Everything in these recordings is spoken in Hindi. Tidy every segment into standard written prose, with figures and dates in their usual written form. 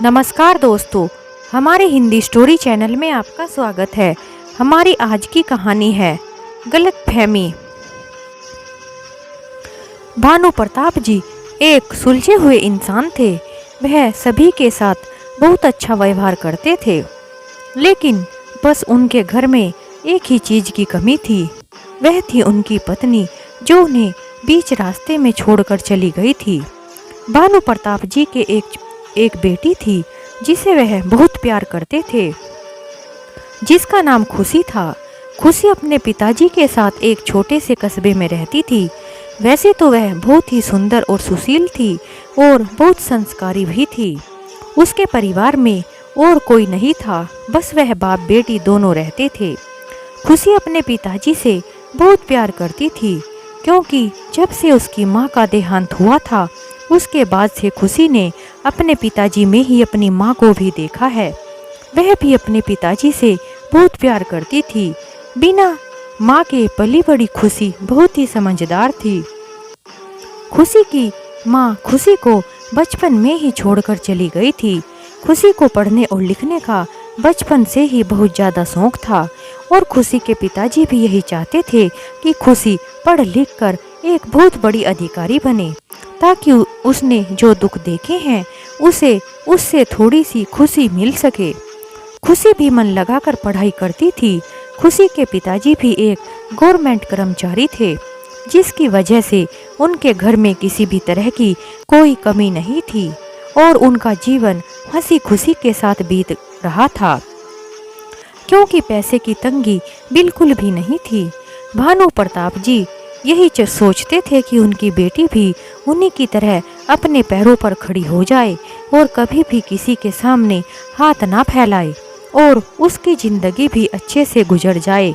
नमस्कार दोस्तों, हमारे हिंदी स्टोरी चैनल में आपका स्वागत है। हमारी आज की कहानी है गलतफहमी। भानु प्रताप जी एक सुलझे हुए इंसान थे। वह सभी के साथ बहुत अच्छा व्यवहार करते थे, लेकिन बस उनके घर में एक ही चीज की कमी थी। वह थी उनकी पत्नी, जो उन्हें बीच रास्ते में छोड़कर चली गई थी। भानु प्रताप जी के एक बेटी थी जिसे वह बहुत प्यार करते थे, जिसका नाम खुशी था। खुशी अपने पिताजी के साथ एक छोटे से कस्बे में रहती थी। वैसे तो वह बहुत ही सुंदर और सुशील थी और बहुत संस्कारी भी थी। उसके परिवार में और कोई नहीं था, बस वह बाप बेटी दोनों रहते थे। खुशी अपने पिताजी से बहुत प्यार करती थी, क्योंकि जब से उसकी माँ का देहांत हुआ था, उसके बाद से खुशी ने अपने पिताजी में ही अपनी माँ को भी देखा है। वह भी अपने पिताजी से बहुत प्यार करती थी। बिना माँ के पली बड़ी खुशी बहुत ही समझदार थी। खुशी की माँ खुशी को बचपन में ही छोड़कर चली गई थी। खुशी को पढ़ने और लिखने का बचपन से ही बहुत ज़्यादा शौक था और खुशी के पिताजी भी यही चाहते थे कि खुशी पढ़ लिख कर एक बहुत बड़ी अधिकारी बने, ताकि उसने जो दुख देखे हैं उसे उससे थोड़ी सी खुशी मिल सके। खुशी भी मन लगाकर पढ़ाई करती थी। खुशी के पिताजी भी एक गवर्नमेंट कर्मचारी थे, जिसकी वजह से उनके घर में किसी भी तरह की कोई कमी नहीं थी और उनका जीवन हंसी खुशी के साथ बीत रहा था, क्योंकि पैसे की तंगी बिल्कुल भी नहीं थी। भानु प्रताप जी यही सोचते थे कि उनकी बेटी भी उन्हीं की तरह अपने पैरों पर खड़ी हो जाए और कभी भी किसी के सामने हाथ ना फैलाए और उसकी जिंदगी भी अच्छे से गुजर जाए,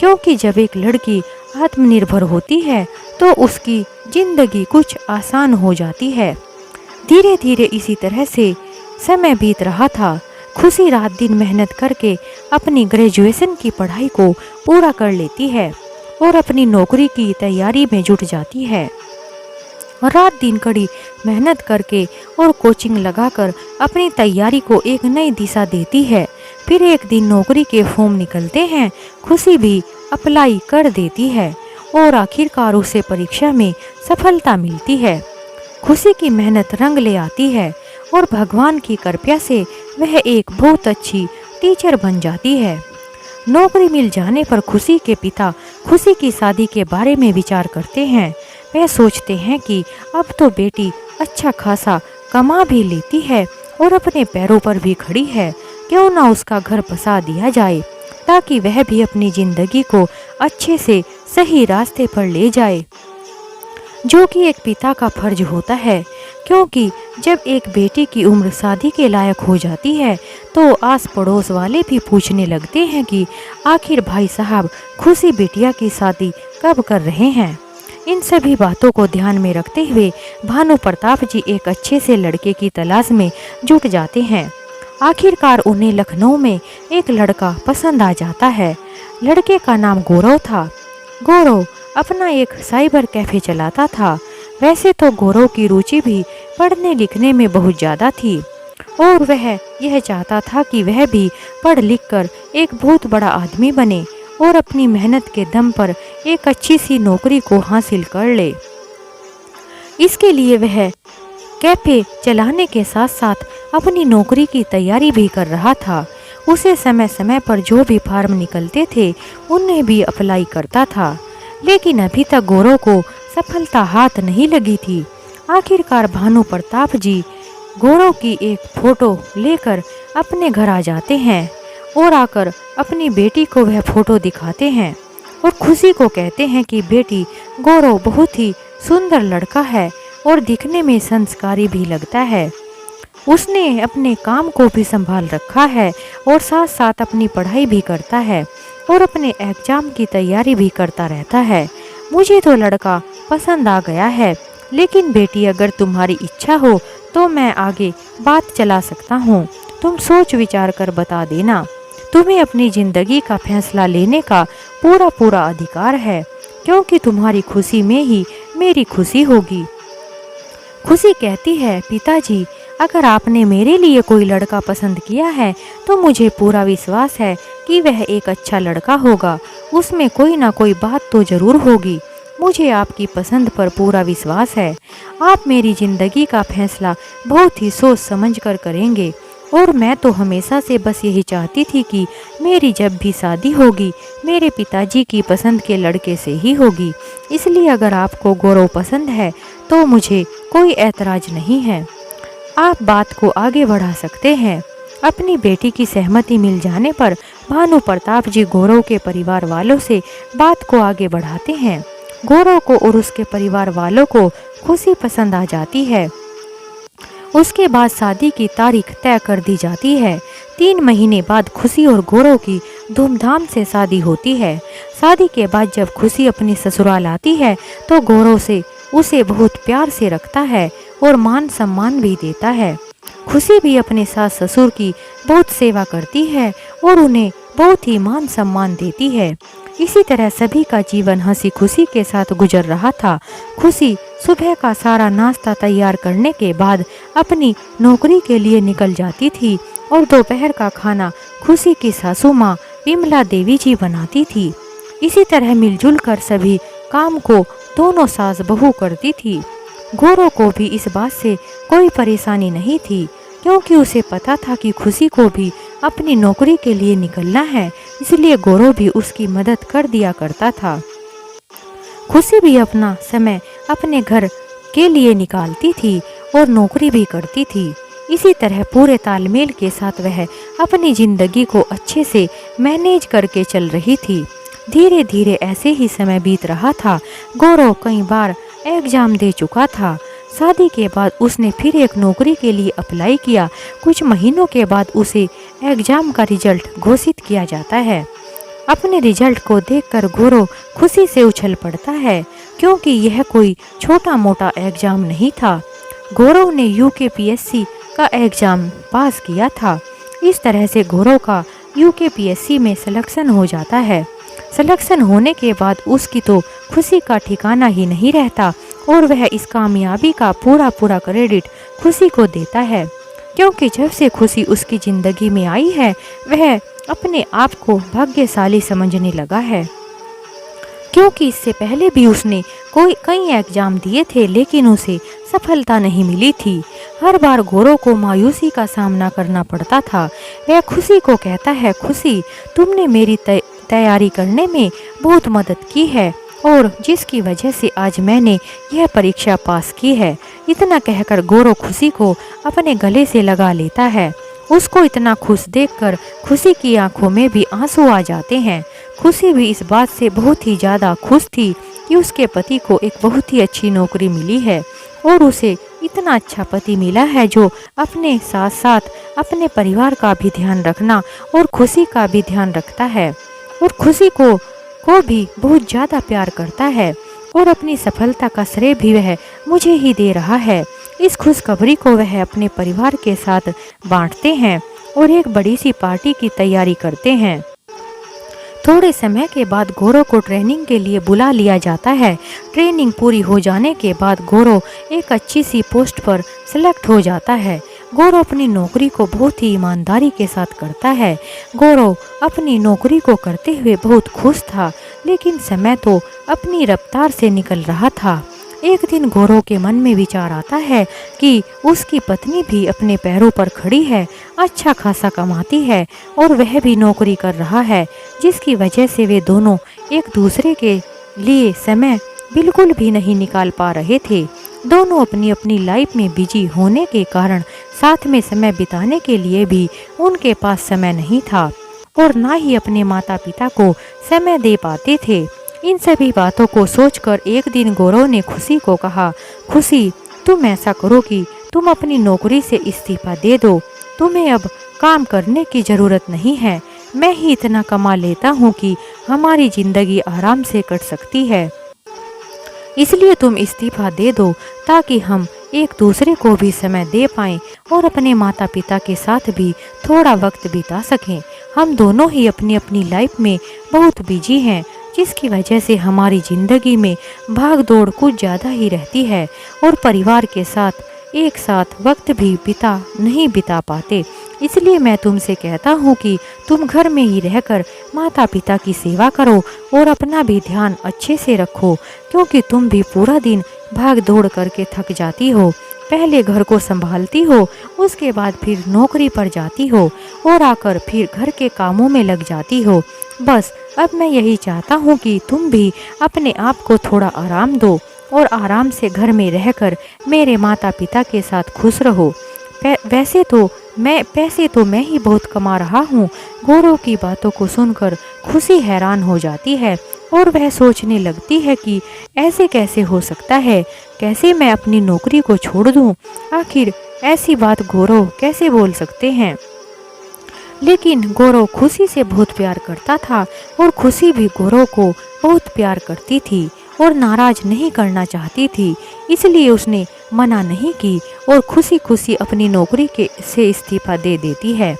क्योंकि जब एक लड़की आत्मनिर्भर होती है तो उसकी जिंदगी कुछ आसान हो जाती है। धीरे धीरे इसी तरह से समय बीत रहा था। खुशी रात दिन मेहनत करके अपनी ग्रेजुएशन की पढ़ाई को पूरा कर लेती है और अपनी नौकरी की तैयारी में जुट जाती है। रात दिन कड़ी मेहनत करके और कोचिंग लगाकर अपनी तैयारी को एक नई दिशा देती है। फिर एक दिन नौकरी के फॉर्म निकलते हैं। खुशी भी अप्लाई कर देती है और आखिरकार उसे परीक्षा में सफलता मिलती है। खुशी की मेहनत रंग ले आती है और भगवान की कृपा से वह एक बहुत अच्छी टीचर बन जाती है। नौकरी मिल जाने पर खुशी के पिता खुशी की शादी के बारे में विचार करते हैं। वह सोचते हैं कि अब तो बेटी अच्छा खासा कमा भी लेती है और अपने पैरों पर भी खड़ी है, क्यों ना उसका घर बसा दिया जाए, ताकि वह भी अपनी जिंदगी को अच्छे से सही रास्ते पर ले जाए, जो कि एक पिता का फर्ज होता है। क्योंकि जब एक बेटी की उम्र शादी के लायक हो जाती है तो आस पड़ोस वाले भी पूछने लगते हैं कि आखिर भाई साहब खुशी बिटिया की शादी कब कर रहे हैं। इन सभी बातों को ध्यान में रखते हुए भानु प्रताप जी एक अच्छे से लड़के की तलाश में जुट जाते हैं। आखिरकार उन्हें लखनऊ में एक लड़का पसंद आ जाता है। लड़के का नाम गौरव था। गौरव अपना एक साइबर कैफे चलाता था। वैसे तो गौरव की रुचि भी पढ़ने लिखने में बहुत ज़्यादा थी और वह यह चाहता था कि वह भी पढ़ लिख कर एक बहुत बड़ा आदमी बने और अपनी मेहनत के दम पर एक अच्छी सी नौकरी को हासिल कर ले। इसके लिए वह कैफे चलाने के साथ साथ अपनी नौकरी की तैयारी भी कर रहा था। उसे समय समय पर जो भी फार्म निकलते थे उन्हें भी अप्लाई करता था, लेकिन अभी तक गौरव को सफलता हाथ नहीं लगी थी। आखिरकार भानु प्रताप जी गौरव की एक फोटो लेकर अपने घर आ जाते हैं और आकर अपनी बेटी को वह फोटो दिखाते हैं और खुशी को कहते हैं कि बेटी, गौरव बहुत ही सुंदर लड़का है और दिखने में संस्कारी भी लगता है। उसने अपने काम को भी संभाल रखा है और साथ साथ अपनी पढ़ाई भी करता है और अपने एग्जाम की तैयारी भी करता रहता है। मुझे तो लड़का पसंद आ गया है, लेकिन बेटी अगर तुम्हारी इच्छा हो तो मैं आगे बात चला सकता हूँ। तुम सोच विचार कर बता देना। तुम्हें अपनी जिंदगी का फैसला लेने का पूरा पूरा अधिकार है, क्योंकि तुम्हारी खुशी में ही मेरी खुशी होगी। खुशी कहती है, पिताजी अगर आपने मेरे लिए कोई लड़का पसंद किया है तो मुझे पूरा विश्वास है कि वह एक अच्छा लड़का होगा। उसमें कोई ना कोई बात तो ज़रूर होगी। मुझे आपकी पसंद पर पूरा विश्वास है। आप मेरी ज़िंदगी का फैसला बहुत ही सोच समझ कर करेंगे और मैं तो हमेशा से बस यही चाहती थी कि मेरी जब भी शादी होगी मेरे पिताजी की पसंद के लड़के से ही होगी। इसलिए अगर आपको गौरव पसंद है तो मुझे कोई ऐतराज़ नहीं है। आप बात को आगे बढ़ा सकते हैं। अपनी बेटी की सहमति मिल जाने पर भानु प्रताप जी गौरव के परिवार वालों से बात को आगे बढ़ाते हैं। गौरव को और उसके परिवार वालों को खुशी पसंद आ जाती है। उसके बाद शादी की तारीख तय कर दी जाती है। 3 महीने बाद खुशी और गौरव की धूमधाम से शादी होती है। शादी के बाद जब खुशी अपनी ससुराल आती है तो गौरव से उसे बहुत प्यार से रखता है और मान सम्मान भी देता है। खुशी भी अपने सास ससुर की बहुत सेवा करती है और उन्हें बहुत ही मान सम्मान देती है। इसी तरह सभी का जीवन हंसी खुशी के साथ गुजर रहा था। खुशी सुबह का सारा नाश्ता तैयार करने के बाद अपनी नौकरी के लिए निकल जाती थी और दोपहर का खाना खुशी की सासू माँ विमला देवी जी बनाती थी। इसी तरह मिलजुल कर सभी काम को दोनों सास बहू करती थी। गौरव को भी इस बात से कोई परेशानी नहीं थी क्योंकि उसे पता था कि खुशी को भी अपनी नौकरी के लिए निकलना है, इसलिए गौरव भी उसकी मदद कर दिया करता था। खुशी भी अपना समय अपने घर के लिए निकालती थी और नौकरी भी करती थी। इसी तरह पूरे तालमेल के साथ वह अपनी जिंदगी को अच्छे से मैनेज करके चल रही थी। धीरे धीरे ऐसे ही समय बीत रहा था। गौरव कई बार एग्जाम दे चुका था। शादी के बाद उसने फिर एक नौकरी के लिए अप्लाई किया। कुछ महीनों के बाद उसे एग्जाम का रिजल्ट घोषित किया जाता है। अपने रिजल्ट को देखकर गौरव खुशी से उछल पड़ता है क्योंकि यह कोई छोटा मोटा एग्जाम नहीं था। गौरव ने यूकेपीएससी का एग्जाम पास किया था। इस तरह से गौरव का यूकेपीएससी में सिलेक्शन हो जाता है। सिलेक्शन होने के बाद उसकी तो खुशी का ठिकाना ही नहीं रहता और वह इस कामयाबी का पूरा क्रेडिट खुशी को देता है क्योंकि जब से खुशी उसकी ज़िंदगी में आई है वह अपने आप को भाग्यशाली समझने लगा है क्योंकि इससे पहले भी उसने कई एग्जाम दिए थे लेकिन उसे सफलता नहीं मिली थी। हर बार गौरव को मायूसी का सामना करना पड़ता था। वह खुशी को कहता है, खुशी तुमने मेरी तैयारी करने में बहुत मदद की है और जिसकी वजह से आज मैंने यह परीक्षा पास की है। इतना कहकर गौरव खुशी को अपने गले से लगा लेता है। उसको इतना खुश देखकर खुशी की आंखों में भी आंसू आ जाते हैं। खुशी भी इस बात से बहुत ही ज़्यादा खुश थी कि उसके पति को एक बहुत ही अच्छी नौकरी मिली है और उसे इतना अच्छा पति मिला है जो अपने साथ साथ अपने परिवार का भी ध्यान रखना और खुशी का भी ध्यान रखता है और खुशी को भी बहुत ज़्यादा प्यार करता है और अपनी सफलता का श्रेय भी वह मुझे ही दे रहा है। इस खुशखबरी को वह अपने परिवार के साथ बांटते हैं और एक बड़ी सी पार्टी की तैयारी करते हैं। थोड़े समय के बाद गौरव को ट्रेनिंग के लिए बुला लिया जाता है। ट्रेनिंग पूरी हो जाने के बाद गौरव एक अच्छी सी पोस्ट पर सिलेक्ट हो जाता है। गौरव अपनी नौकरी को बहुत ही ईमानदारी के साथ करता है। गौरव अपनी नौकरी को करते हुए बहुत खुश था लेकिन समय तो अपनी रफ्तार से निकल रहा था। एक दिन गौरव के मन में विचार आता है कि उसकी पत्नी भी अपने पैरों पर खड़ी है, अच्छा खासा कमाती है और वह भी नौकरी कर रहा है, जिसकी वजह से वे दोनों एक दूसरे के लिए समय बिल्कुल भी नहीं निकाल पा रहे थे। दोनों अपनी अपनी लाइफ में बिजी होने के कारण साथ में समय बिताने के लिए भी उनके पास समय नहीं था और ना ही अपने माता पिता को समय दे पाते थे। इन सभी बातों को सोचकर एक दिन गौरव ने खुशी को कहा, खुशी तुम ऐसा करो कि तुम अपनी नौकरी से इस्तीफा दे दो। तुम्हें अब काम करने की ज़रूरत नहीं है। मैं ही इतना कमा लेता हूँ कि हमारी ज़िंदगी आराम से कट सकती है। इसलिए तुम इस्तीफा दे दो ताकि हम एक दूसरे को भी समय दे पाएं और अपने माता पिता के साथ भी थोड़ा वक्त बिता सकें। हम दोनों ही अपनी अपनी लाइफ में बहुत बिजी हैं, जिसकी वजह से हमारी ज़िंदगी में भाग दौड़ कुछ ज़्यादा ही रहती है और परिवार के साथ एक साथ वक्त भी नहीं बिता पाते। इसलिए मैं तुमसे कहता हूँ कि तुम घर में ही रहकर माता पिता की सेवा करो और अपना भी ध्यान अच्छे से रखो, क्योंकि तुम भी पूरा दिन भाग दौड़ करके थक जाती हो। पहले घर को संभालती हो, उसके बाद फिर नौकरी पर जाती हो और आकर फिर घर के कामों में लग जाती हो। बस अब मैं यही चाहता हूँ कि तुम भी अपने आप को थोड़ा आराम दो और आराम से घर में रहकर मेरे माता पिता के साथ खुश रहो। वैसे तो पैसे तो मैं ही बहुत कमा रहा हूँ। गौरव की बातों को सुनकर खुशी हैरान हो जाती है और वह सोचने लगती है कि ऐसे कैसे हो सकता है, कैसे मैं अपनी नौकरी को छोड़ दूँ। आखिर ऐसी बात गौरव कैसे बोल सकते हैं। लेकिन गौरव खुशी से बहुत प्यार करता था और खुशी भी गौरव को बहुत प्यार करती थी और नाराज नहीं करना चाहती थी। इसलिए उसने मना नहीं की और खुशी खुशी अपनी नौकरी से इस्तीफा दे देती है।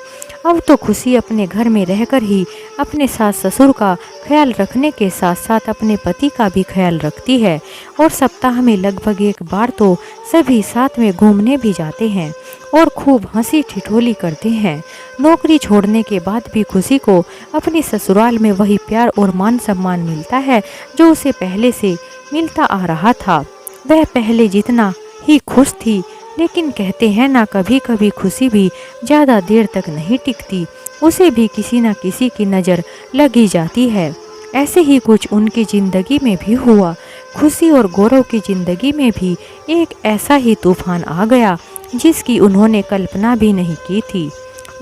अब तो खुशी अपने घर में रहकर ही अपने सास ससुर का ख्याल रखने के साथ साथ अपने पति का भी ख्याल रखती है और सप्ताह में लगभग एक बार तो सभी साथ में घूमने भी जाते हैं और खूब हंसी ठिठोली करते हैं। नौकरी छोड़ने के बाद भी खुशी को अपने ससुराल में वही प्यार और मान सम्मान मिलता है जो उसे पहले से मिलता आ रहा था। वह पहले जितना ही खुश थी, लेकिन कहते हैं ना, कभी कभी खुशी भी ज़्यादा देर तक नहीं टिकती, उसे भी किसी न किसी की नज़र लगी जाती है। ऐसे ही कुछ उनकी ज़िंदगी में भी हुआ। खुशी और गौरव की ज़िंदगी में भी एक ऐसा ही तूफान आ गया जिसकी उन्होंने कल्पना भी नहीं की थी।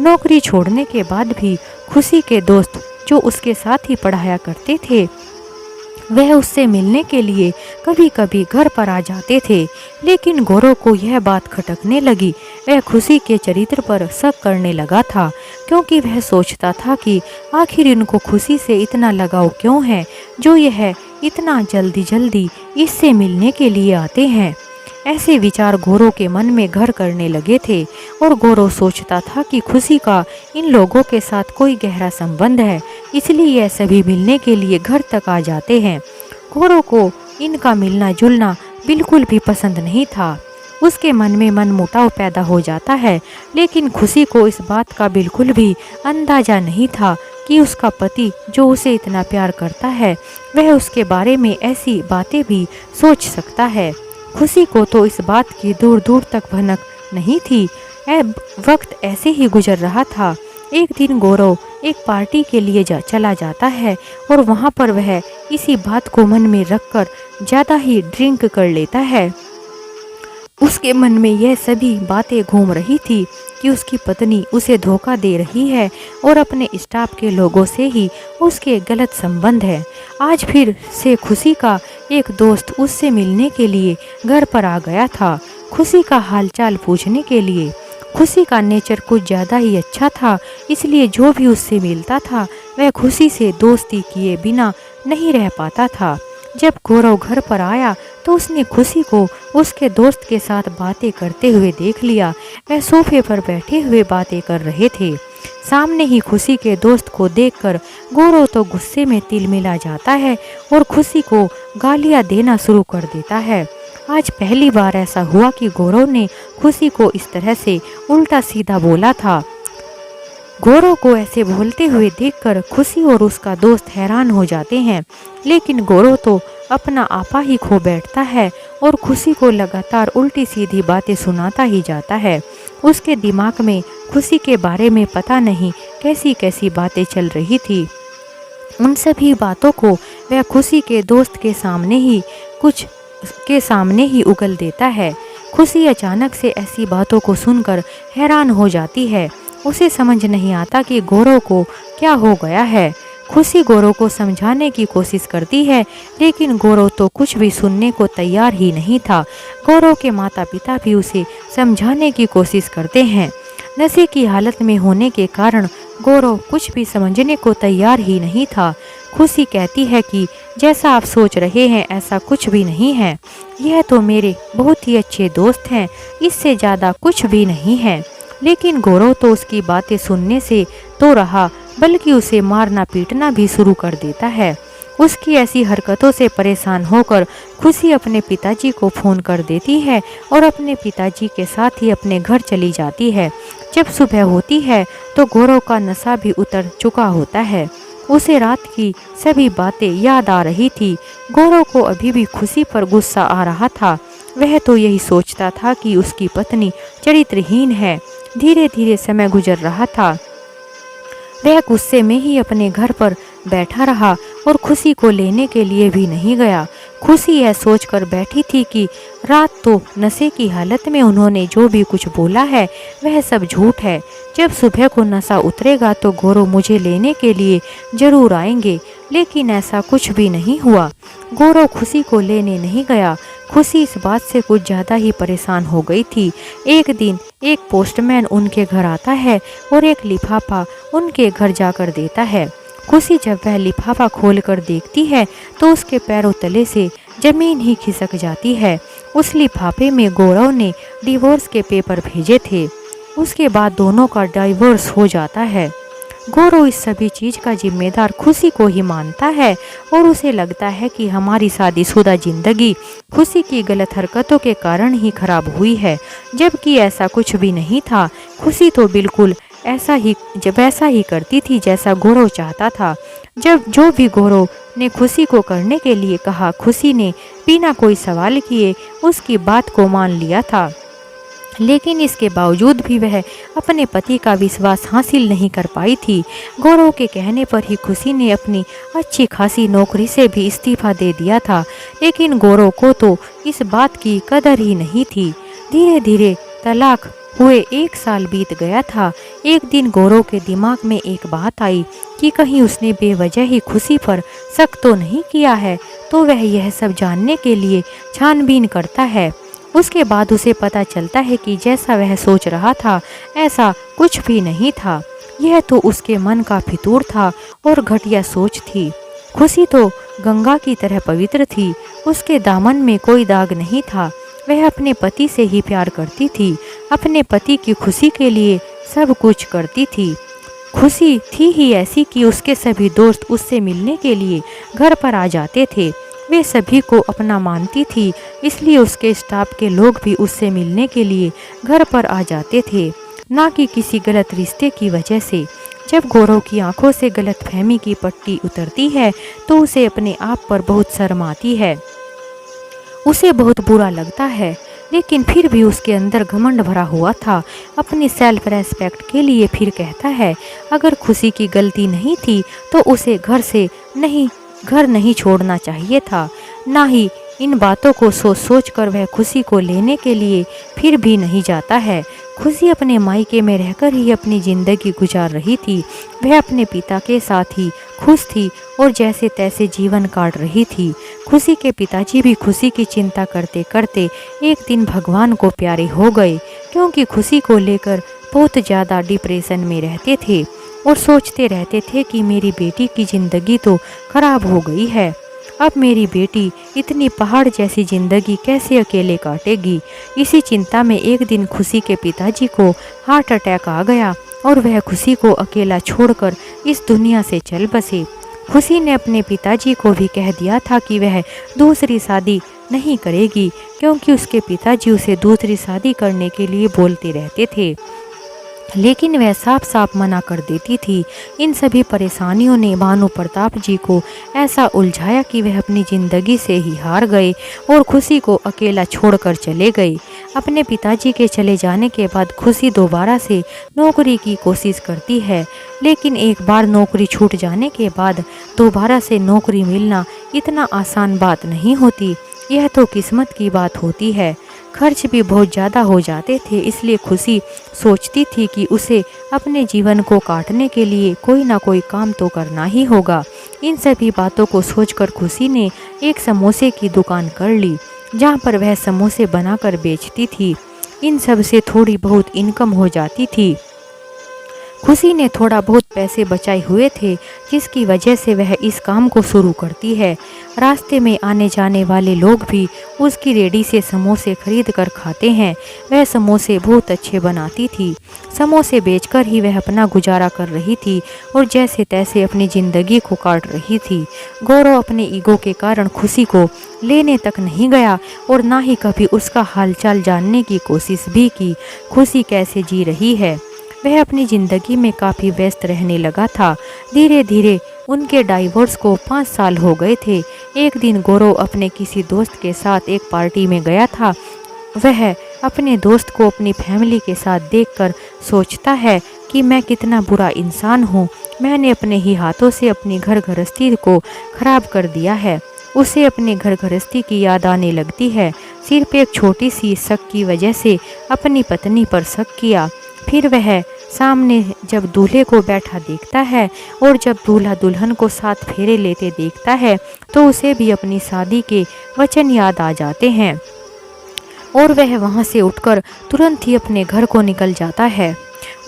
नौकरी छोड़ने के बाद भी खुशी के दोस्त जो उसके साथ ही पढ़ाया करते थे, वह उससे मिलने के लिए कभी कभी घर पर आ जाते थे। लेकिन गौरव को यह बात खटकने लगी। वह खुशी के चरित्र पर शक करने लगा था, क्योंकि वह सोचता था कि आखिर इनको खुशी से इतना लगाव क्यों है जो यह इतना जल्दी जल्दी इससे मिलने के लिए आते हैं। ऐसे विचार गौरव के मन में घर करने लगे थे और गौरव सोचता था कि खुशी का इन लोगों के साथ कोई गहरा संबंध है, इसलिए यह सभी मिलने के लिए घर तक आ जाते हैं। गौरव को इनका मिलना जुलना बिल्कुल भी पसंद नहीं था। उसके मन में मनमुटाव पैदा हो जाता है, लेकिन खुशी को इस बात का बिल्कुल भी अंदाजा नहीं था कि उसका पति जो उसे इतना प्यार करता है वह उसके बारे में ऐसी बातें भी सोच सकता है। खुशी को तो इस बात की दूर दूर तक भनक नहीं थी। वक्त ऐसे ही गुजर रहा था। एक दिन गौरव एक पार्टी के लिए चला जाता है और वहाँ पर वह इसी बात को मन में रखकर ज़्यादा ही ड्रिंक कर लेता है। उसके मन में यह सभी बातें घूम रही थी कि उसकी पत्नी उसे धोखा दे रही है और अपने स्टाफ के लोगों से ही उसके गलत संबंध है। आज फिर से खुशी का एक दोस्त उससे मिलने के लिए घर पर आ गया था, खुशी का हालचाल पूछने के लिए। खुशी का नेचर कुछ ज़्यादा ही अच्छा था, इसलिए जो भी उससे मिलता था वह खुशी से दोस्ती किए बिना नहीं रह पाता था। जब गौरव घर पर आया तो उसने खुशी को उसके दोस्त के साथ बातें करते हुए देख लिया। वह सोफे पर बैठे हुए बातें कर रहे थे। सामने ही खुशी के दोस्त को देखकर गौरव तो गुस्से में तिलमिला जाता है और खुशी को गालियां देना शुरू कर देता है। आज पहली बार ऐसा हुआ कि गौरव ने खुशी को इस तरह से उल्टा सीधा बोला था। गौरव को ऐसे बोलते हुए देखकर खुशी और उसका दोस्त हैरान हो जाते हैं, लेकिन गौरव तो अपना आपा ही खो बैठता है और खुशी को लगातार उल्टी सीधी बातें सुनाता ही जाता है। उसके दिमाग में खुशी के बारे में पता नहीं कैसी कैसी बातें चल रही थी। उन सभी बातों को वह खुशी के दोस्त के सामने ही उगल देता है। खुशी अचानक से ऐसी बातों को सुनकर हैरान हो जाती है। उसे समझ नहीं आता कि गौरव को क्या हो गया है। खुशी गौरव को समझाने की कोशिश करती है, लेकिन गौरव तो कुछ भी सुनने को तैयार ही नहीं था। गौरव के माता पिता भी उसे समझाने की कोशिश करते हैं। नशे की हालत में होने के कारण गौरव कुछ भी समझने को तैयार ही नहीं था। खुशी कहती है कि जैसा आप सोच रहे हैं ऐसा कुछ भी नहीं है, यह तो मेरे बहुत ही अच्छे दोस्त हैं, इससे ज़्यादा कुछ भी नहीं है। लेकिन गौरव तो उसकी बातें सुनने से तो रहा, बल्कि उसे मारना पीटना भी शुरू कर देता है। उसकी ऐसी हरकतों से परेशान होकर खुशी अपने पिताजी को फ़ोन कर देती है और अपने पिताजी के साथ ही अपने घर चली जाती है। जब सुबह होती है तो गौरव का नशा भी उतर चुका होता है। उसे रात की सभी बातें याद आ रही थी। गौरव को अभी भी खुशी पर गुस्सा आ रहा था। वह तो यही सोचता था कि उसकी पत्नी चरित्रहीन है। धीरे धीरे समय गुजर रहा था। वह गुस्से में ही अपने घर पर बैठा रहा और खुशी को लेने के लिए भी नहीं गया। खुशी यह सोचकर बैठी थी कि रात तो नशे की हालत में उन्होंने जो भी कुछ बोला है वह सब झूठ है। जब सुबह को नशा उतरेगा तो गौरव मुझे लेने के लिए जरूर आएंगे, लेकिन ऐसा कुछ भी नहीं हुआ। गौरव खुशी को लेने नहीं गया। खुशी इस बात से कुछ ज़्यादा ही परेशान हो गई थी। एक दिन एक पोस्टमैन उनके घर आता है और एक लिफाफा उनके घर जाकर देता है। खुशी जब वह लिफाफा खोलकर देखती है तो उसके पैरों तले से जमीन ही खिसक जाती है। उस लिफाफे में गौरव ने डिवोर्स के पेपर भेजे थे। उसके बाद दोनों का डाइवोर्स हो जाता है। गौरव इस सभी चीज़ का जिम्मेदार खुशी को ही मानता है और उसे लगता है कि हमारी शादीशुदा जिंदगी खुशी की गलत हरकतों के कारण ही खराब हुई है, जबकि ऐसा कुछ भी नहीं था। खुशी तो बिल्कुल ऐसा ही करती थी जैसा गौरव चाहता था। जब जो भी गौरव ने खुशी को करने के लिए कहा, खुशी ने बिना कोई सवाल किए उसकी बात को मान लिया था। लेकिन इसके बावजूद भी वह अपने पति का विश्वास हासिल नहीं कर पाई थी। गौरव के कहने पर ही खुशी ने अपनी अच्छी खासी नौकरी से भी इस्तीफा दे दिया था, लेकिन गौरव को तो इस बात की कदर ही नहीं थी। धीरे धीरे तलाक हुए 1 साल बीत गया था। एक दिन गौरव के दिमाग में एक बात आई कि कहीं उसने बेवजह ही खुशी पर शक तो नहीं किया है, तो वह यह सब जानने के लिए छानबीन करता है। उसके बाद उसे पता चलता है कि जैसा वह सोच रहा था ऐसा कुछ भी नहीं था। यह तो उसके मन का फितूर था और घटिया सोच थी। खुशी तो गंगा की तरह पवित्र थी। उसके दामन में कोई दाग नहीं था। वह अपने पति से ही प्यार करती थी। अपने पति की खुशी के लिए सब कुछ करती थी। खुशी थी ही ऐसी कि उसके सभी दोस्त उससे मिलने के लिए घर पर आ जाते थे। वे सभी को अपना मानती थी, इसलिए उसके स्टाफ के लोग भी उससे मिलने के लिए घर पर आ जाते थे, ना कि किसी गलत रिश्ते की वजह से। जब गौरव की आंखों से गलतफहमी की पट्टी उतरती है तो उसे अपने आप पर बहुत शर्म आती है। उसे बहुत बुरा लगता है, लेकिन फिर भी उसके अंदर घमंड भरा हुआ था। अपनी सेल्फ रेस्पेक्ट के लिए फिर कहता है, अगर खुशी की गलती नहीं थी तो उसे घर नहीं छोड़ना चाहिए था। ना ही इन बातों को सोच सोच कर वह खुशी को लेने के लिए फिर भी नहीं जाता है। खुशी अपने मायके में रहकर ही अपनी ज़िंदगी गुजार रही थी। वह अपने पिता के साथ ही खुश थी और जैसे तैसे जीवन काट रही थी। खुशी के पिताजी भी खुशी की चिंता करते करते एक दिन भगवान को प्यारे हो गए, क्योंकि खुशी को लेकर बहुत ज़्यादा डिप्रेशन में रहते थे और सोचते रहते थे कि मेरी बेटी की ज़िंदगी तो खराब हो गई है। अब मेरी बेटी इतनी पहाड़ जैसी ज़िंदगी कैसे अकेले काटेगी। इसी चिंता में एक दिन खुशी के पिताजी को हार्ट अटैक आ गया और वह खुशी को अकेला छोड़कर इस दुनिया से चल बसे। खुशी ने अपने पिताजी को भी कह दिया था कि वह दूसरी शादी नहीं करेगी, क्योंकि उसके पिताजी उसे दूसरी शादी करने के लिए बोलते रहते थे, लेकिन वह साफ साफ मना कर देती थी। इन सभी परेशानियों ने भानु प्रताप जी को ऐसा उलझाया कि वह अपनी ज़िंदगी से ही हार गए और खुशी को अकेला छोड़कर चले गए। अपने पिताजी के चले जाने के बाद खुशी दोबारा से नौकरी की कोशिश करती है, लेकिन एक बार नौकरी छूट जाने के बाद दोबारा से नौकरी मिलना इतना आसान बात नहीं होती। यह तो किस्मत की बात होती है। खर्च भी बहुत ज़्यादा हो जाते थे, इसलिए खुशी सोचती थी कि उसे अपने जीवन को काटने के लिए कोई ना कोई काम तो करना ही होगा। इन सभी बातों को सोचकर खुशी ने एक समोसे की दुकान कर ली, जहाँ पर वह समोसे बनाकर बेचती थी। इन सब से थोड़ी बहुत इनकम हो जाती थी। खुशी ने थोड़ा बहुत पैसे बचाए हुए थे, जिसकी वजह से वह इस काम को शुरू करती है। रास्ते में आने जाने वाले लोग भी उसकी रेडी से समोसे खरीद कर खाते हैं। वह समोसे बहुत अच्छे बनाती थी। समोसे बेचकर ही वह अपना गुजारा कर रही थी और जैसे तैसे अपनी ज़िंदगी को काट रही थी। गौरव अपने ईगो के कारण खुशी को लेने तक नहीं गया और ना ही कभी उसका हालचाल जानने की कोशिश भी की। खुशी कैसे जी रही है। वह अपनी ज़िंदगी में काफ़ी व्यस्त रहने लगा था। धीरे धीरे उनके डाइवोर्स को 5 साल हो गए थे। एक दिन गौरव अपने किसी दोस्त के साथ एक पार्टी में गया था। वह अपने दोस्त को अपनी फैमिली के साथ देखकर सोचता है कि मैं कितना बुरा इंसान हूँ। मैंने अपने ही हाथों से अपनी घर गृहस्थी को खराब कर दिया है। उसे अपने घर गृहस्थी की याद आने लगती है। सिर्फ एक छोटी सी शक की वजह से अपनी पत्नी पर शक किया। फिर वह सामने जब दूल्हे को बैठा देखता है और जब दूल्हा दुल्हन को साथ फेरे लेते देखता है तो उसे भी अपनी शादी के वचन याद आ जाते हैं और वह वहां से उठकर तुरंत ही अपने घर को निकल जाता है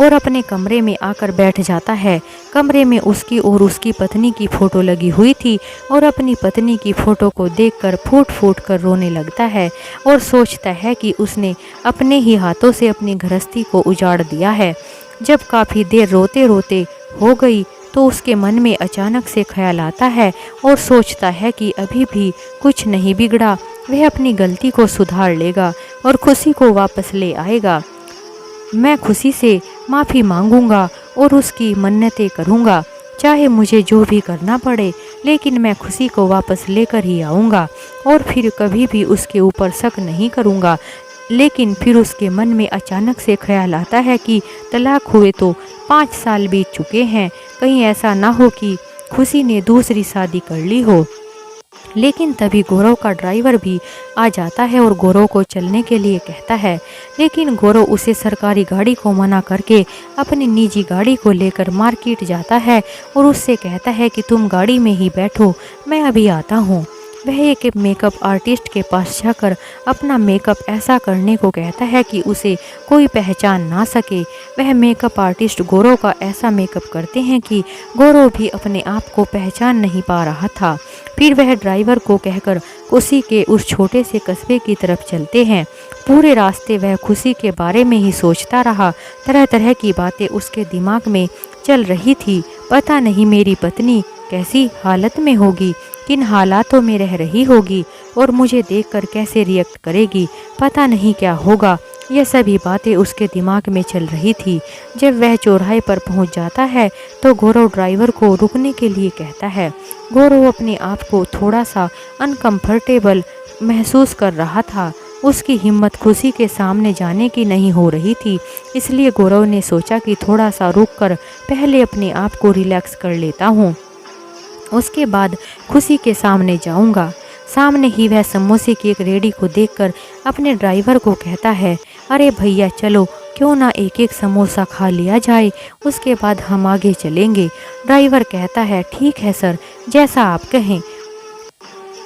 और अपने कमरे में आकर बैठ जाता है। कमरे में उसकी और उसकी पत्नी की फ़ोटो लगी हुई थी और अपनी पत्नी की फ़ोटो को देखकर फूट फूट कर रोने लगता है और सोचता है कि उसने अपने ही हाथों से अपनी गृहस्थी को उजाड़ दिया है। जब काफ़ी देर रोते रोते हो गई तो उसके मन में अचानक से ख्याल आता है और सोचता है कि अभी भी कुछ नहीं बिगड़ा। वह अपनी गलती को सुधार लेगा और खुशी को वापस ले आएगा। मैं खुशी से माफ़ी मांगूंगा और उसकी मन्नतें करूंगा, चाहे मुझे जो भी करना पड़े, लेकिन मैं खुशी को वापस लेकर ही आऊँगा और फिर कभी भी उसके ऊपर शक नहीं करूँगा। लेकिन फिर उसके मन में अचानक से ख्याल आता है कि तलाक हुए तो 5 साल बीत चुके हैं, कहीं ऐसा ना हो कि खुशी ने दूसरी शादी कर ली हो। लेकिन तभी गौरव का ड्राइवर भी आ जाता है और गौरव को चलने के लिए कहता है, लेकिन गौरव उसे सरकारी गाड़ी को मना करके अपनी निजी गाड़ी को लेकर मार्केट जाता है और उससे कहता है कि तुम गाड़ी में ही बैठो, मैं अभी आता हूँ। वह एक मेकअप आर्टिस्ट के पास जाकर अपना मेकअप ऐसा करने को कहता है कि उसे कोई पहचान ना सके। वह मेकअप आर्टिस्ट गौरव का ऐसा मेकअप करते हैं कि गौरव भी अपने आप को पहचान नहीं पा रहा था। फिर वह ड्राइवर को कहकर खुशी के उस छोटे से कस्बे की तरफ चलते हैं। पूरे रास्ते वह खुशी के बारे में ही सोचता रहा। तरह तरह की बातें उसके दिमाग में चल रही थी। पता नहीं मेरी पत्नी कैसी हालत में होगी, किन हालातों में रह रही होगी और मुझे देखकर कैसे रिएक्ट करेगी, पता नहीं क्या होगा। यह सभी बातें उसके दिमाग में चल रही थी। जब वह चौराहे पर पहुंच जाता है तो गौरव ड्राइवर को रुकने के लिए कहता है। गौरव अपने आप को थोड़ा सा अनकंफर्टेबल महसूस कर रहा था। उसकी हिम्मत खुशी के सामने जाने की नहीं हो रही थी, इसलिए गौरव ने सोचा कि थोड़ा सा रुककर पहले अपने आप को रिलैक्स कर लेता हूँ, उसके बाद खुशी के सामने जाऊंगा। सामने ही वह समोसे की एक रेडी को देखकर अपने ड्राइवर को कहता है, अरे भैया चलो, क्यों ना एक एक समोसा खा लिया जाए, उसके बाद हम आगे चलेंगे। ड्राइवर कहता है, ठीक है सर, जैसा आप कहें।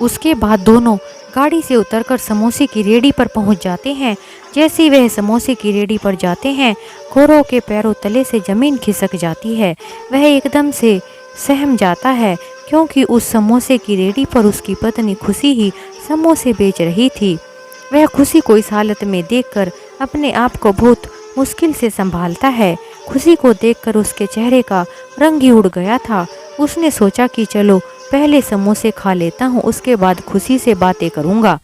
उसके बाद दोनों गाड़ी से उतरकर समोसे की रेडी पर पहुंच जाते हैं। जैसे ही वह समोसे की रेडी पर जाते हैं, गौरव के पैरों तले से जमीन खिसक जाती है। वह एकदम से सहम जाता है क्योंकि उस समोसे की रेडी पर उसकी पत्नी खुशी ही समोसे बेच रही थी। वह खुशी को इस हालत में देखकर अपने आप को बहुत मुश्किल से संभालता है। खुशी को देखकर उसके चेहरे का रंग ही उड़ गया था। उसने सोचा कि चलो पहले समोसे खा लेता हूँ, उसके बाद खुशी से बातें करूँगा।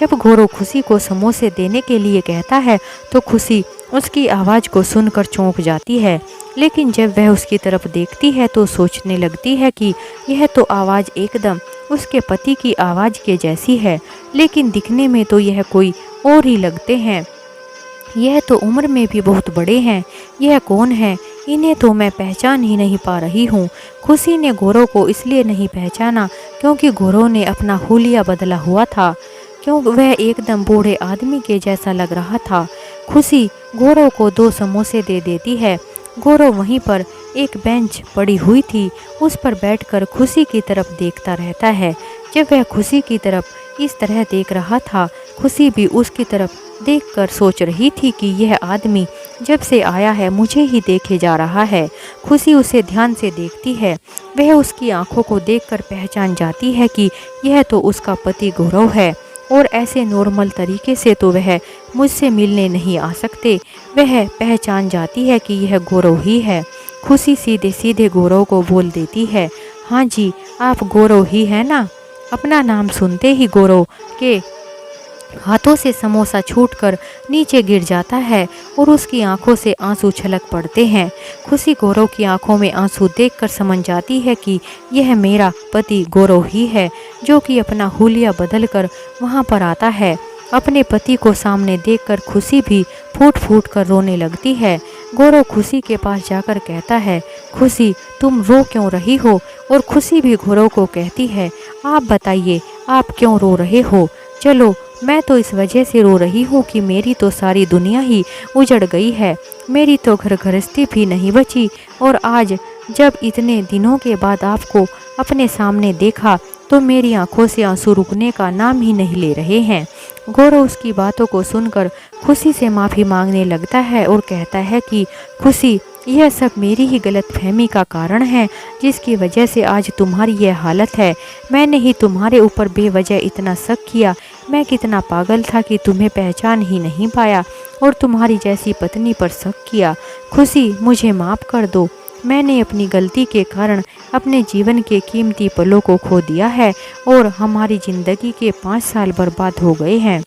जब गौरव खुशी को समोसे देने के लिए कहता है तो खुशी उसकी आवाज़ को सुनकर चौंक जाती है, लेकिन जब वह उसकी तरफ देखती है तो सोचने लगती है कि यह तो आवाज़ एकदम उसके पति की आवाज़ के जैसी है, लेकिन दिखने में तो यह कोई और ही लगते हैं। यह तो उम्र में भी बहुत बड़े हैं। यह कौन है? इन्हें तो मैं पहचान ही नहीं पा रही हूँ। खुशी ने गौरव को इसलिए नहीं पहचाना क्योंकि गौरव ने अपना हुलिया बदला हुआ था, क्यों वह एकदम बूढ़े आदमी के जैसा लग रहा था। खुशी गौरव को 2 समोसे दे देती है। गौरव वहीं पर एक बेंच पड़ी हुई थी, उस पर बैठकर खुशी की तरफ देखता रहता है। जब वह खुशी की तरफ इस तरह देख रहा था, खुशी भी उसकी तरफ देखकर सोच रही थी कि यह आदमी जब से आया है मुझे ही देखे जा रहा है। खुशी उसे ध्यान से देखती है। वह उसकी आंखों को देखकर पहचान जाती है कि यह तो उसका पति गौरव है और ऐसे नॉर्मल तरीके से तो वह मुझसे मिलने नहीं आ सकते। वह पहचान जाती है कि यह गौरव ही है। खुशी सीधे सीधे गौरव को बोल देती है, हाँ जी, आप गौरव ही है ना। अपना नाम सुनते ही गौरव के हाथों से समोसा छूटकर नीचे गिर जाता है और उसकी आंखों से आंसू छलक पड़ते हैं। खुशी गौरव की आंखों में आंसू देखकर समझ जाती है कि यह मेरा पति गौरव ही है, जो कि अपना हुलिया बदलकर वहां पर आता है। अपने पति को सामने देखकर खुशी भी फूट फूट कर रोने लगती है। गौरव खुशी के पास जाकर कहता है, खुशी तुम रो क्यों रही हो। और खुशी भी गौरव को कहती है, आप बताइए आप क्यों रो रहे हो। चलो, मैं तो इस वजह से रो रही हूँ कि मेरी तो सारी दुनिया ही उजड़ गई है। मेरी तो घर गृहस्थी भी नहीं बची और आज जब इतने दिनों के बाद आपको अपने सामने देखा तो मेरी आंखों से आंसू रुकने का नाम ही नहीं ले रहे हैं। गौरव उसकी बातों को सुनकर खुशी से माफ़ी मांगने लगता है और कहता है कि खुशी, यह सब मेरी ही गलतफहमी का कारण है जिसकी वजह से आज तुम्हारी यह हालत है। मैंने ही तुम्हारे ऊपर बेवजह इतना शक किया। मैं कितना पागल था कि तुम्हें पहचान ही नहीं पाया और तुम्हारी जैसी पत्नी पर शक किया। खुशी, मुझे माफ़ कर दो। मैंने अपनी गलती के कारण अपने जीवन के कीमती पलों को खो दिया है और हमारी ज़िंदगी के 5 साल बर्बाद हो गए हैं।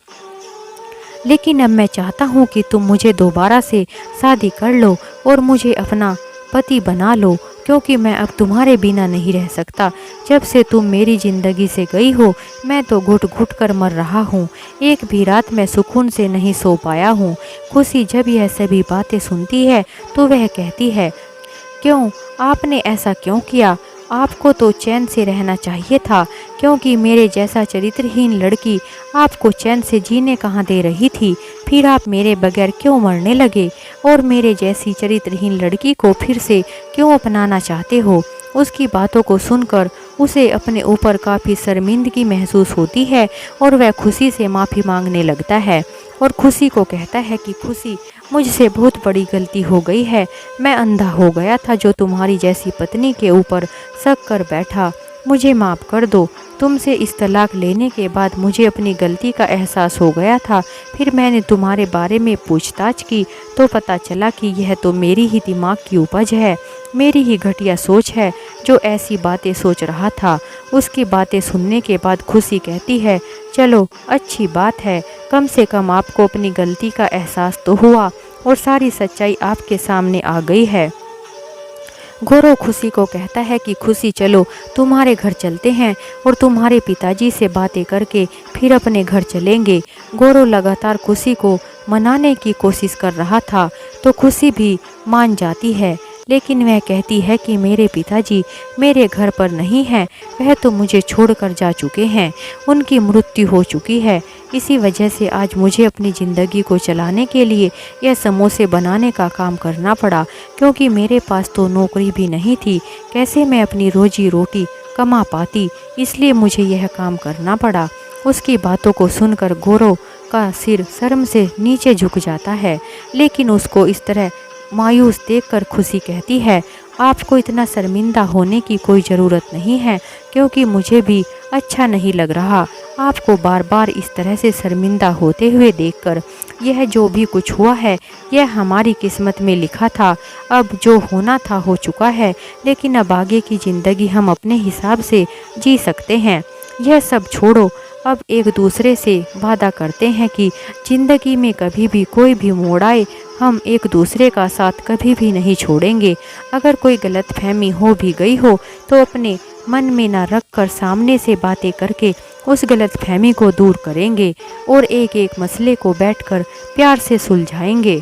लेकिन अब मैं चाहता हूँ कि तुम मुझे दोबारा से शादी कर लो और मुझे अपना पति बना लो, क्योंकि मैं अब तुम्हारे बिना नहीं रह सकता। जब से तुम मेरी ज़िंदगी से गई हो मैं तो घुट घुट कर मर रहा हूँ। एक भी रात मैं सुकून से नहीं सो पाया हूँ। खुशी जब यह सभी बातें सुनती है तो वह कहती है, क्यों, आपने ऐसा क्यों किया। आपको तो चैन से रहना चाहिए था, क्योंकि मेरे जैसा चरित्रहीन लड़की आपको चैन से जीने कहाँ दे रही थी। फिर आप मेरे बगैर क्यों मरने लगे और मेरे जैसी चरित्रहीन लड़की को फिर से क्यों अपनाना चाहते हो। उसकी बातों को सुनकर उसे अपने ऊपर काफ़ी शर्मिंदगी महसूस होती है और वह खुशी से माफ़ी मांगने लगता है और खुशी को कहता है कि खुशी, मुझसे बहुत बड़ी गलती हो गई है। मैं अंधा हो गया था जो तुम्हारी जैसी पत्नी के ऊपर शक कर बैठा। मुझे माफ़ कर दो। तुमसे इस तलाक लेने के बाद मुझे अपनी गलती का एहसास हो गया था। फिर मैंने तुम्हारे बारे में पूछताछ की तो पता चला कि यह तो मेरी ही दिमाग की उपज है, मेरी ही घटिया सोच है जो ऐसी बातें सोच रहा था। उसकी बातें सुनने के बाद खुशी कहती है, चलो अच्छी बात है, कम से कम आपको अपनी गलती का एहसास तो हुआ और सारी सच्चाई आपके सामने आ गई है। गौरव खुशी को कहता है कि खुशी, चलो तुम्हारे घर चलते हैं और तुम्हारे पिताजी से बातें करके फिर अपने घर चलेंगे। गौरव लगातार खुशी को मनाने की कोशिश कर रहा था तो खुशी भी मान जाती है, लेकिन वह कहती है कि मेरे पिताजी मेरे घर पर नहीं हैं, वह तो मुझे छोड़कर जा चुके हैं, उनकी मृत्यु हो चुकी है। इसी वजह से आज मुझे अपनी ज़िंदगी को चलाने के लिए यह समोसे बनाने का काम करना पड़ा, क्योंकि मेरे पास तो नौकरी भी नहीं थी। कैसे मैं अपनी रोजी रोटी कमा पाती, इसलिए मुझे यह काम करना पड़ा। उसकी बातों को सुनकर गौरव का सिर शर्म से नीचे झुक जाता है, लेकिन उसको इस तरह मायूस देखकर खुशी कहती है, आपको इतना शर्मिंदा होने की कोई ज़रूरत नहीं है, क्योंकि मुझे भी अच्छा नहीं लग रहा आपको बार बार इस तरह से शर्मिंदा होते हुए देखकर। यह जो भी कुछ हुआ है यह हमारी किस्मत में लिखा था। अब जो होना था हो चुका है, लेकिन अब आगे की ज़िंदगी हम अपने हिसाब से जी सकते हैं। यह सब छोड़ो, अब एक दूसरे से वादा करते हैं कि ज़िंदगी में कभी भी कोई भी मोड़ आए हम एक दूसरे का साथ कभी भी नहीं छोड़ेंगे। अगर कोई गलतफहमी हो भी गई हो तो अपने मन में ना रख कर सामने से बातें करके उस गलतफहमी को दूर करेंगे और एक एक मसले को बैठकर प्यार से सुलझाएंगे।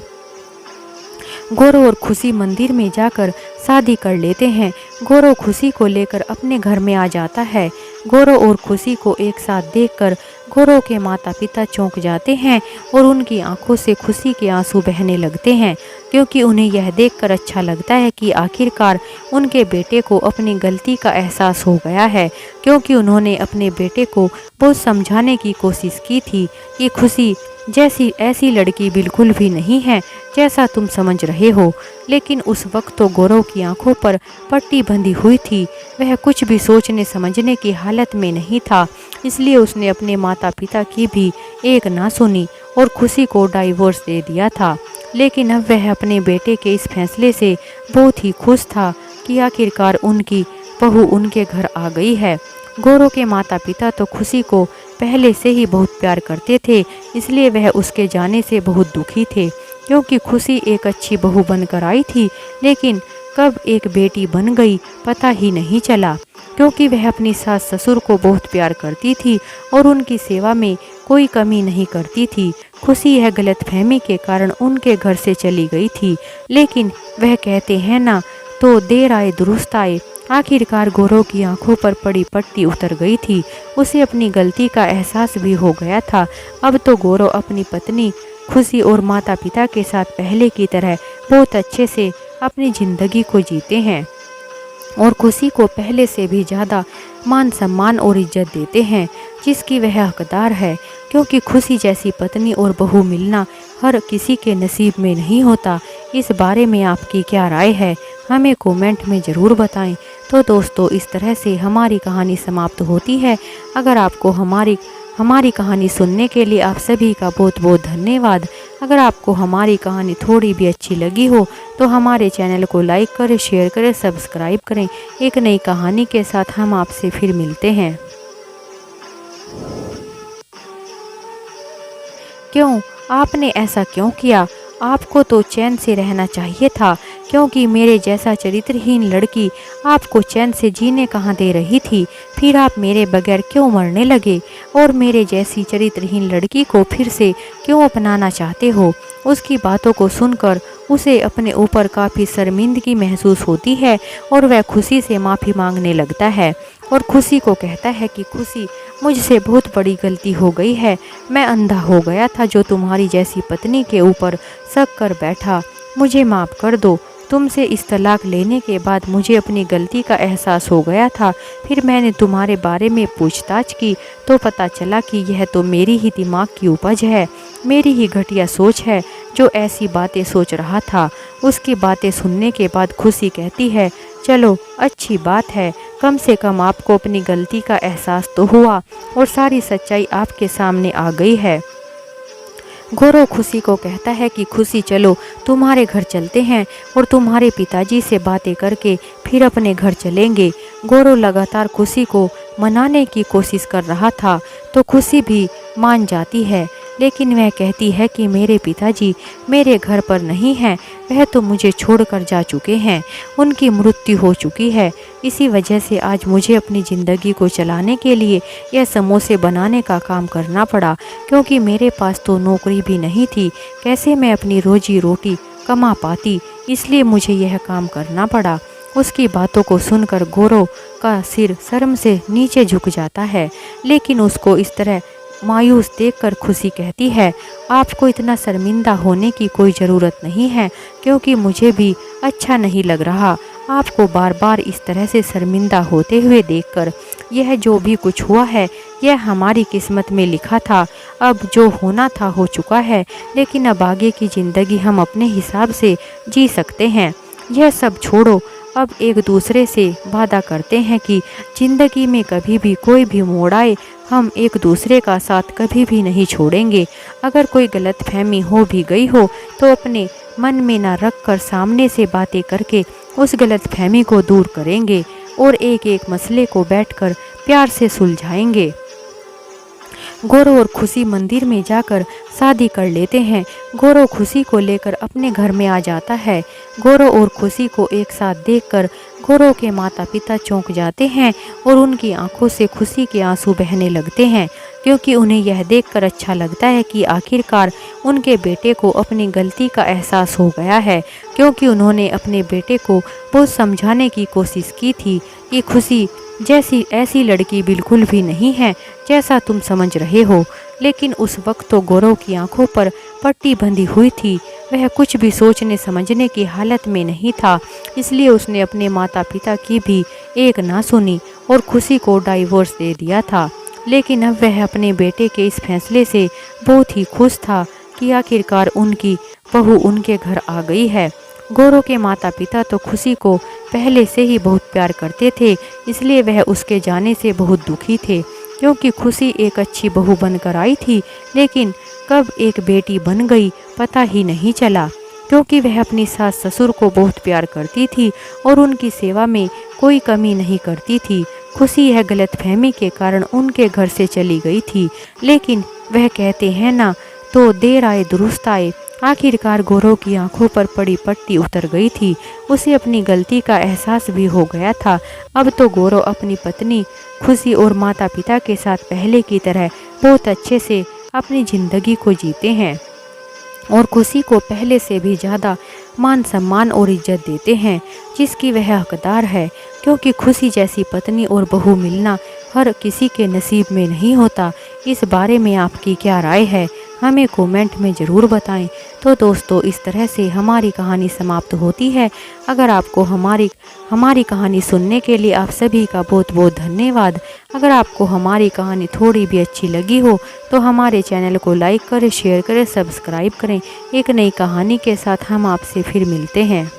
गौरव और खुशी मंदिर में जाकर शादी कर लेते हैं। गौरव खुशी को लेकर अपने घर में आ जाता है। गौरव और खुशी को एक साथ देखकर गौरव के माता पिता चौंक जाते हैं और उनकी आंखों से खुशी के आंसू बहने लगते हैं, क्योंकि उन्हें यह देखकर अच्छा लगता है कि आखिरकार उनके बेटे को अपनी गलती का एहसास हो गया है। क्योंकि उन्होंने अपने बेटे को बहुत समझाने की कोशिश की थी कि खुशी जैसी ऐसी लड़की बिल्कुल भी नहीं है जैसा तुम समझ रहे हो। लेकिन उस वक्त तो गौरव की आंखों पर पट्टी बंधी हुई थी, वह कुछ भी सोचने समझने की हालत में नहीं था। इसलिए उसने अपने माता पिता की भी एक ना सुनी और खुशी को डाइवोर्स दे दिया था। लेकिन अब वह अपने बेटे के इस फैसले से बहुत ही खुश था कि आखिरकार उनकी बहू उनके घर आ गई है। गौरव के माता पिता तो खुशी को पहले से ही बहुत प्यार करते थे, इसलिए वह उसके जाने से बहुत दुखी थे। क्योंकि खुशी एक अच्छी बहू बनकर आई थी, लेकिन कब एक बेटी बन गई पता ही नहीं चला। क्योंकि वह अपनी सास ससुर को बहुत प्यार करती थी और उनकी सेवा में कोई कमी नहीं करती थी। खुशी यह गलतफहमी के कारण उनके घर से चली गई थी। लेकिन वह कहते हैं ना, तो देर आए दुरुस्त आए। आखिरकार गौरव की आंखों पर पड़ी पट्टी उतर गई थी। उसे अपनी गलती का एहसास भी हो गया था। अब तो गौरव अपनी पत्नी खुशी और माता पिता के साथ पहले की तरह बहुत अच्छे से अपनी ज़िंदगी को जीते हैं और खुशी को पहले से भी ज़्यादा मान सम्मान और इज्जत देते हैं, जिसकी वह हकदार है। क्योंकि खुशी जैसी पत्नी और बहू मिलना हर किसी के नसीब में नहीं होता। इस बारे में आपकी क्या राय है, हमें कमेंट में ज़रूर बताएं। तो दोस्तों, इस तरह से हमारी कहानी समाप्त होती है। अगर आपको हमारी कहानी सुनने के लिए आप सभी का बहुत बहुत धन्यवाद। अगर आपको हमारी कहानी थोड़ी भी अच्छी लगी हो तो हमारे चैनल को लाइक करें, शेयर करें, सब्सक्राइब करें। एक नई कहानी के साथ हम आपसे फिर मिलते हैं। क्यों आपने ऐसा क्यों किया? आपको तो चैन से रहना चाहिए था, क्योंकि मेरे जैसा चरित्रहीन लड़की आपको चैन से जीने कहाँ दे रही थी। फिर आप मेरे बगैर क्यों मरने लगे और मेरे जैसी चरित्रहीन लड़की को फिर से क्यों अपनाना चाहते हो? उसकी बातों को सुनकर उसे अपने ऊपर काफ़ी शर्मिंदगी महसूस होती है और वह खुशी से माफ़ी मांगने लगता है और खुशी को कहता है कि खुशी, मुझसे बहुत बड़ी गलती हो गई है। मैं अंधा हो गया था जो तुम्हारी जैसी पत्नी के ऊपर शक कर बैठा। मुझे माफ़ कर दो। तुमसे इस तलाक लेने के बाद मुझे अपनी गलती का एहसास हो गया था। फिर मैंने तुम्हारे बारे में पूछताछ की तो पता चला कि यह तो मेरी ही दिमाग की उपज है, मेरी ही घटिया सोच है जो ऐसी बातें सोच रहा था। उसकी बातें सुनने के बाद खुशी कहती है, चलो अच्छी बात है, कम से कम आपको अपनी गलती का एहसास तो हुआ और सारी सच्चाई आपके सामने आ गई है। गौरव खुशी को कहता है कि खुशी, चलो तुम्हारे घर चलते हैं और तुम्हारे पिताजी से बातें करके फिर अपने घर चलेंगे। गौरव लगातार खुशी को मनाने की कोशिश कर रहा था तो खुशी भी मान जाती है, लेकिन वह कहती है कि मेरे पिताजी मेरे घर पर नहीं हैं, वह तो मुझे छोड़कर जा चुके हैं, उनकी मृत्यु हो चुकी है। इसी वजह से आज मुझे अपनी ज़िंदगी को चलाने के लिए यह समोसे बनाने का काम करना पड़ा, क्योंकि मेरे पास तो नौकरी भी नहीं थी। कैसे मैं अपनी रोजी रोटी कमा पाती, इसलिए मुझे यह काम करना पड़ा। उसकी बातों को सुनकर गौरव का सिर शर्म से नीचे झुक जाता है, लेकिन उसको इस तरह मायूस देखकर खुशी कहती है, आपको इतना शर्मिंदा होने की कोई ज़रूरत नहीं है, क्योंकि मुझे भी अच्छा नहीं लग रहा आपको बार बार इस तरह से शर्मिंदा होते हुए देखकर। यह जो भी कुछ हुआ है यह हमारी किस्मत में लिखा था। अब जो होना था हो चुका है, लेकिन अब आगे की ज़िंदगी हम अपने हिसाब से जी सकते हैं। यह सब छोड़ो, अब एक दूसरे से वादा करते हैं कि ज़िंदगी में कभी भी कोई भी मोड़ आए हम एक दूसरे का साथ कभी भी नहीं छोड़ेंगे। अगर कोई गलतफहमी हो भी गई हो तो अपने मन में ना रख कर सामने से बातें करके उस गलतफहमी को दूर करेंगे और एक एक मसले को बैठकर प्यार से सुलझाएंगे। गौरव और खुशी मंदिर में जाकर शादी कर लेते हैं। गौरव खुशी को लेकर अपने घर में आ जाता है। गौरव और खुशी को एक साथ देखकर गौरव के माता पिता चौंक जाते हैं और उनकी आंखों से खुशी के आंसू बहने लगते हैं, क्योंकि उन्हें यह देखकर अच्छा लगता है कि आखिरकार उनके बेटे को अपनी गलती का एहसास हो गया है। क्योंकि उन्होंने अपने बेटे को बहुत समझाने की कोशिश की थी कि खुशी जैसी ऐसी लड़की बिल्कुल भी नहीं है जैसा तुम समझ रहे हो। लेकिन उस वक्त तो गौरव की आंखों पर पट्टी बंधी हुई थी। वह कुछ भी सोचने समझने की हालत में नहीं था, इसलिए उसने अपने माता पिता की भी एक ना सुनी और खुशी को डाइवोर्स दे दिया था। लेकिन अब वह अपने बेटे के इस फैसले से बहुत ही खुश था कि आखिरकार उनकी बहू उनके घर आ गई है। गौरव के माता पिता तो खुशी को पहले से ही बहुत प्यार करते थे, इसलिए वह उसके जाने से बहुत दुखी थे, क्योंकि खुशी एक अच्छी बहू बनकर आई थी, लेकिन कब एक बेटी बन गई पता ही नहीं चला, क्योंकि वह अपनी सास ससुर को बहुत प्यार करती थी और उनकी सेवा में कोई कमी नहीं करती थी। खुशी यह गलतफहमी के कारण उनके घर से चली गई थी, लेकिन वह कहते हैं ना, तो देर आए दुरुस्त आए। आखिरकार गौरव की आंखों पर पड़ी पट्टी उतर गई थी। उसे अपनी गलती का एहसास भी हो गया था। अब तो गौरव अपनी पत्नी खुशी और माता पिता के साथ पहले की तरह बहुत अच्छे से अपनी ज़िंदगी को जीते हैं और खुशी को पहले से भी ज़्यादा मान सम्मान और इज्जत देते हैं, जिसकी वह हकदार है, क्योंकि खुशी जैसी पत्नी और बहू मिलना हर किसी के नसीब में नहीं होता। इस बारे में आपकी क्या राय है, हमें कमेंट में ज़रूर बताएं। तो दोस्तों, इस तरह से हमारी कहानी समाप्त होती है। अगर आपको हमारी कहानी सुनने के लिए आप सभी का बहुत बहुत धन्यवाद। अगर आपको हमारी कहानी थोड़ी भी अच्छी लगी हो तो हमारे चैनल को लाइक करें, शेयर करें, सब्सक्राइब करें। एक नई कहानी के साथ हम आपसे फिर मिलते हैं।